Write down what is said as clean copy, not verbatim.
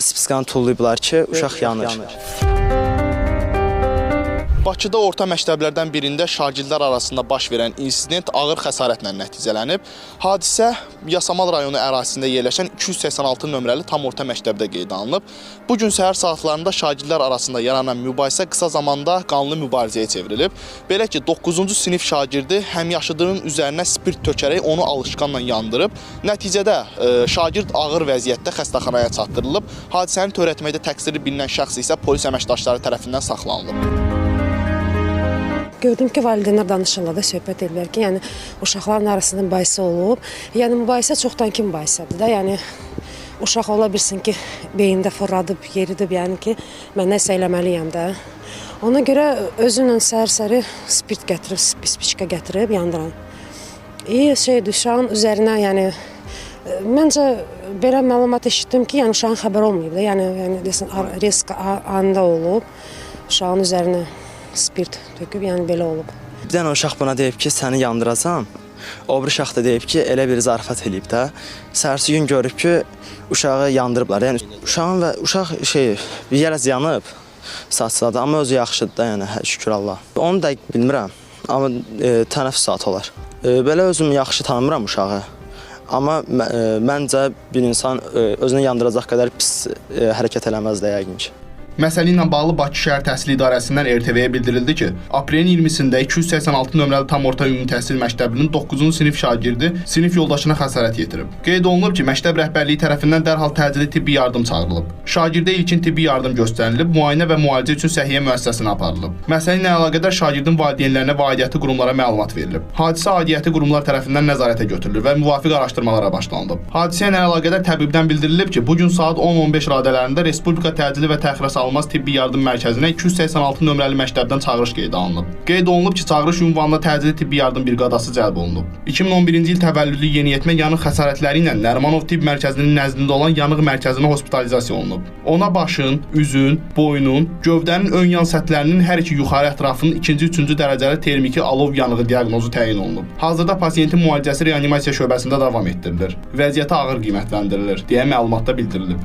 spiskanı tullayıblar ki, uşaq yanır. Bakıda orta məktəblərdən birində şagirdlər arasında baş verən insident ağır xəsarətlə nəticələnib. Hadisə Yasamal rayonu ərazisində yerləşən 286 nömrəli tam orta məktəbdə qeydə alınıb. Bu gün səhər saatlarında şagirdlər arasında yaranan mübahisə qısa zamanda qanlı mübarizəyə çevrilib. Belə ki, 9-cu sinif şagirdi həmyaşıdının üzərinə spirt tökərək onu alışqanla yandırıb. Nəticədə şagird ağır vəziyyətdə xəstəxanaya çatdırılıb. Hadisəni törətməkdə təqsirli bilinən şəxs isə polis əməkdaşları tərəfindən saxlanılıb. Gördüm ki, valideynlər danışırlar da, söhbət edirlər ki, yəni uşaqların arasında mübahisə olub. Yəni mübahisə çoxdan ki mübahisədir də. Yəni uşaq ola bilsin ki, beyində fırladıb, yeridib, yəni ki, mən nəsə eləməliyəm də. Ona görə özünlə səhər-səhəri spirt gətirib, spiçka gətirib, yandıran. Uşağın üzərinə, yəni məncə belə məlumat eşitdim ki, yəni uşağın xəbər olmayıb da. Yəni desən risk anında olub, uşağın üzərinə spirt töküb, yəni belə olub. Bir dənə uşaq buna deyib ki, səni yandıracam. O bir uşaq da deyib ki, elə bir zarafat eləyib də. Səhərsi gün görüb ki, uşağı yandırıblar. Yəni uşaq biraz yanıb saat-saat, amma özü yaxşıdır da, yəni şükür Allah. Onu da bilmirəm, amma tənəffüs saat olar. Belə özüm yaxşı tanımıram uşağı. Amma məncə bir insan özünü yandıracaq qədər pis hərəkət eləməz də yəqin ki. Məsələ ilə bağlı Bakı Şəhər Təhsil İdarəsindən RTV-yə bildirildi ki, aprelin 20-sində 286 nömrəli tam orta ümumi təhsil məktəbinin 9-cu sinif şagirdi sinif yoldaşına xəsarət yetirib. Qeyd olunub ki, məktəb rəhbərliyi tərəfindən dərhal təcili tibbi yardım çağırılıb. Şagirdə ilkin tibbi yardım göstərilib, müayinə və müalicə üçün səhiyyə müəssisəsinə aparılıb. Məsələ ilə əlaqədar şagirdin valideynlərinə və aidiyyəti qurumlara məlumat verilib. Hadisə aidiyyəti qurumlar tərəfindən nəzarətə götürülür və müvafiq araşdırmalara başlanılıb. Hadisə ilə əlaqədar təbibdən bildirilib ki, bu gün saat 10:15 radələrində Respublika Təcili və Təxirəsalınmaz Tibbi Yardım Mərkəzinə 286 nömrəli məktəbdən çağırış qeydə alınıb. Qeyd olunub ki, çağırış ünvanına təcili tibbi yardım briqadası cəlb olunub. 2011-ci il təvəllüdlü yeniyetmə yanıq xəsarətləri ilə Nərimanov Tibb Mərkəzinin nəzdində olan yanıq mərkəzinə hospitalizasiya olunub. Ona başın, üzün, boynun, gövdənin ön yan səthlərinin hər iki yuxarı ətrafının 2-ci, 3-cü dərəcəli termiki alov yanığı diaqnozu təyin olunub. Hazırda pasiyentin müalicəsi reanimasiya şöbəsində davam etdirilir. Vəziyyəti ağır qiymətləndirilir deyə məlumatda bildirilib.